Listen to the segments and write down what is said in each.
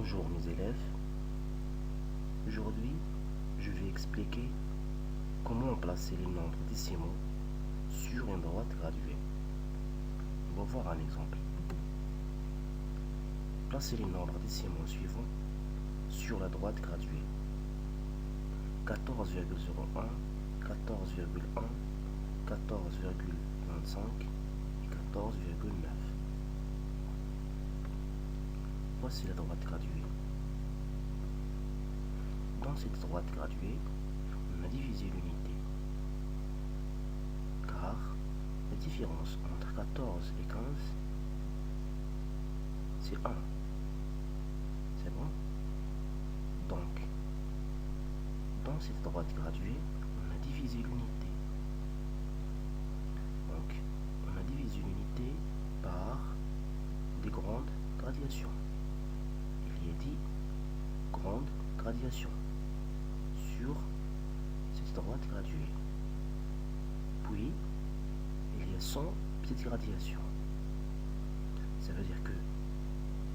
Bonjour mes élèves, aujourd'hui je vais expliquer comment placer les nombres décimaux sur une droite graduée. On va voir un exemple. Placez les nombres décimaux suivants sur la droite graduée. 14,01, 14,1, 14,25 et 14,9. Voici la droite graduée. Dans cette droite graduée, on a divisé l'unité, car la différence entre 14 et 15, c'est 1. C'est bon? Donc, dans cette droite graduée, on a divisé l'unité. Donc, on a divisé l'unité par des grandes gradations. Il y a dit grande gradation sur cette droite graduée. Puis, il y a 100 petites gradations. Ça veut dire que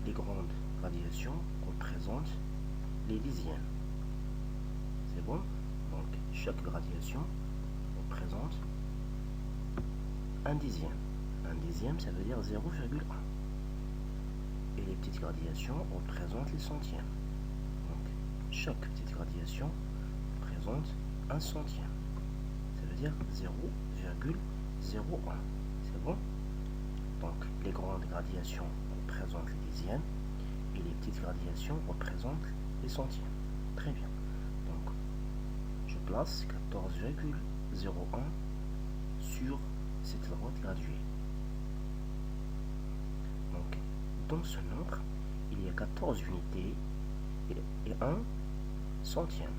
les grandes gradations représentent les dixièmes. C'est bon? Donc, chaque gradation représente un dixième. Un dixième, ça veut dire 0,1. Et les petites gradations représentent les centièmes. Donc, chaque petite gradation représente un centième. Ça veut dire 0,01. C'est bon? Donc, les grandes gradations représentent les dixièmes et les petites gradations représentent les centièmes. Très bien. Donc, je place 14,01 sur cette droite graduée. Donc, dans ce nombre, il y a 14 unités et 1 centième.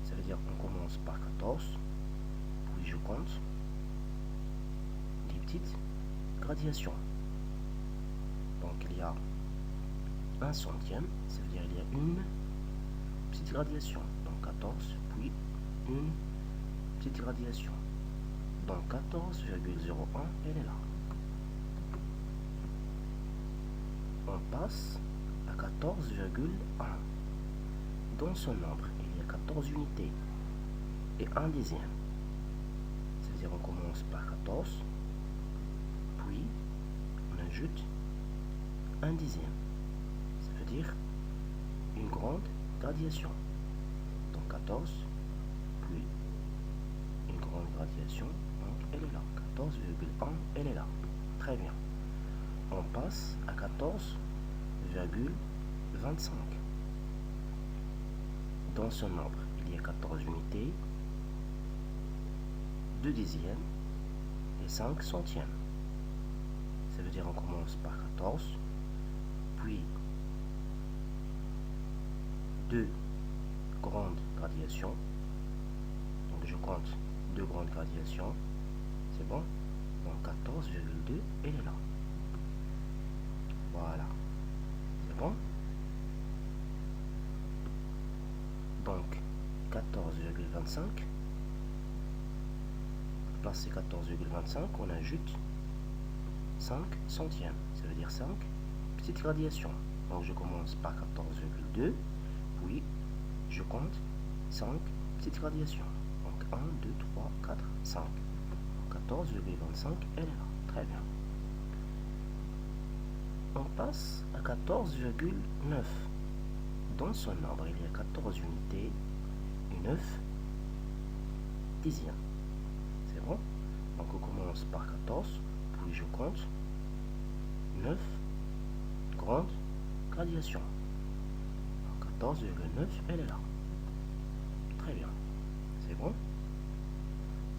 Ça veut dire qu'on commence par 14, puis je compte des petites gradations. Donc il y a 1 centième, ça veut dire il y a une petite gradation. Donc 14, puis une petite gradation. Donc 14,01, elle est là. On passe à 14,1. Dans ce nombre, il y a 14 unités et 1 dixième. Ça veut dire on commence par 14, puis on ajoute 1 dixième. Ça veut dire une grande gradation. Donc 14, puis une grande gradation. Donc elle est là. 14,1, elle est là. Très bien. On passe à 14,25. Dans ce nombre, il y a 14 unités, 2 dixièmes et 5 centièmes. Ça veut dire on commence par 14, puis 2 grandes gradations. Donc je compte 2 grandes gradations. C'est bon? Donc 14,2, elle est là. Voilà. C'est bon? Donc 14,25. Placé 14,25, on ajoute 5 centièmes. Ça veut dire 5 petites gradations. Donc je commence par 14,2, puis je compte 5 petites gradations. Donc 1, 2, 3, 4, 5. 14,25, elle est là. Très bien. On passe à 14,9. Dans ce nombre, il y a 14 unités et 9 dixièmes. C'est bon? Donc on commence par 14, puis je compte 9 grandes gradations. 14,9, elle est là. Très bien. C'est bon?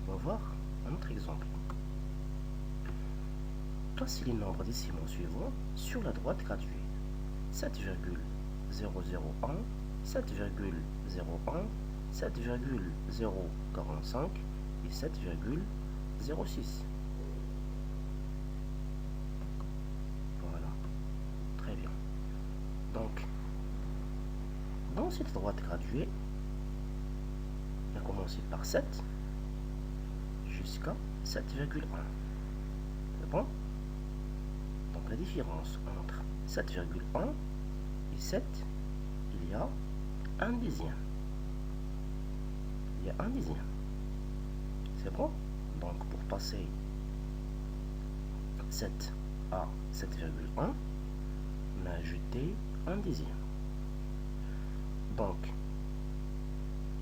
On va voir un autre exemple. Placez les nombres décimaux suivants sur la droite graduée. 7,001, 7,01, 7,045 et 7,06. Voilà. Très bien. Donc, dans cette droite graduée, on a commencé par 7 jusqu'à 7,1. C'est bon? Donc la différence entre 7,1 et 17, il y a un dixième. Il y a un dixième. C'est bon? Donc, pour passer 7 à 7,1, on a ajouté un dixième. Donc,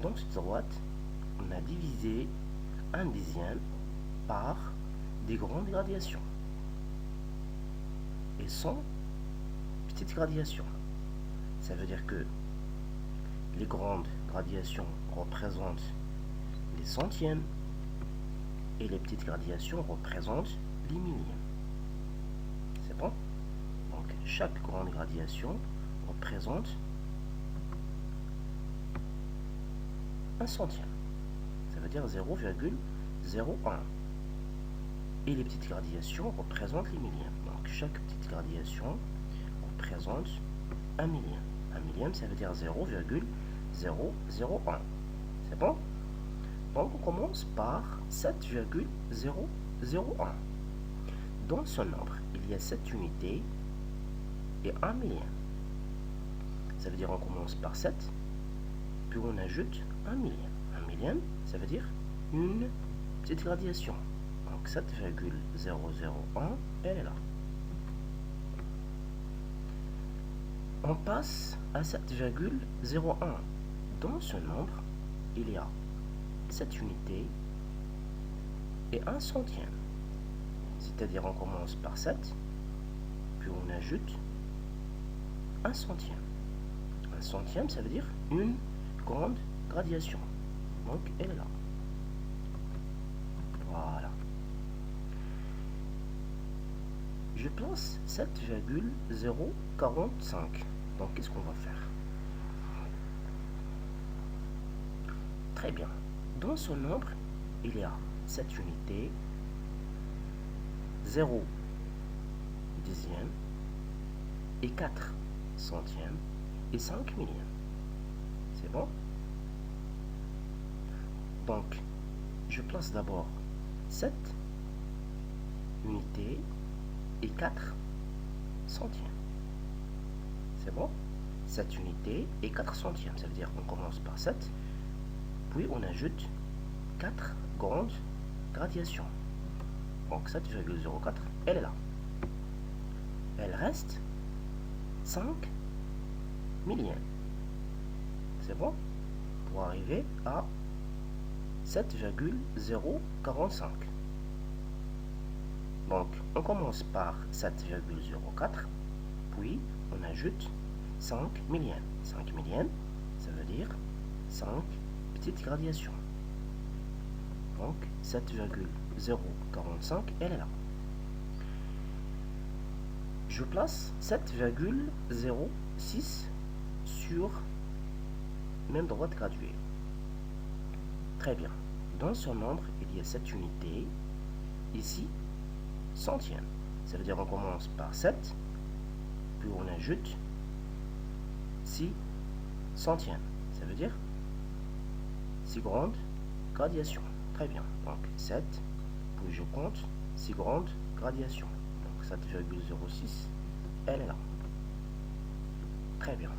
dans cette droite, on a divisé un dixième par des grandes gradations et 100 petites gradations. Ça veut dire que les grandes gradations représentent les centièmes et les petites gradations représentent les millièmes. C'est bon? Donc, chaque grande gradation représente un centième. Ça veut dire 0,01. Et les petites gradations représentent les millièmes. Donc, chaque petite gradation représente un millième. Un millième, ça veut dire 0,001. C'est bon? Donc, on commence par 7,001. Dans ce nombre, il y a 7 unités et un millième. Ça veut dire qu'on commence par 7, puis on ajoute un millième. Un millième, ça veut dire une petite gradation. Donc 7,001, elle est là. On passe à 7,01. Dans ce nombre, il y a 7 unités et un centième. C'est-à-dire on commence par 7, puis on ajoute un centième. Un centième, ça veut dire une grande gradation. Donc, elle est là. Voilà. Je place 7,045. Donc, qu'est-ce qu'on va faire? Très bien. Dans ce nombre, il y a 7 unités, 0 dixième et 4 centièmes et 5 millièmes. C'est bon? Donc, je place d'abord 7 unités et 4 centièmes. C'est bon? 7 unités et 4 centièmes. Ça veut dire qu'on commence par 7, puis on ajoute 4 grandes gradations. Donc 7,04, elle est là. Elle reste 5 millièmes. C'est bon? Pour arriver à 7,045. Donc, on commence par 7,04, puis on ajoute 5 millièmes. 5 millièmes, ça veut dire 5 petites gradations. Donc, 7,045, elle est là. Je place 7,06 sur même droite graduée. Très bien. Dans ce nombre, il y a 7 unités. Ici, centième. Ça veut dire qu'on commence par 7, puis on ajoute 6 centièmes. Ça veut dire 6 grandes gradations. Très bien. Donc 7, puis je compte 6 grandes gradations. Donc 7,06, elle est là. Très bien.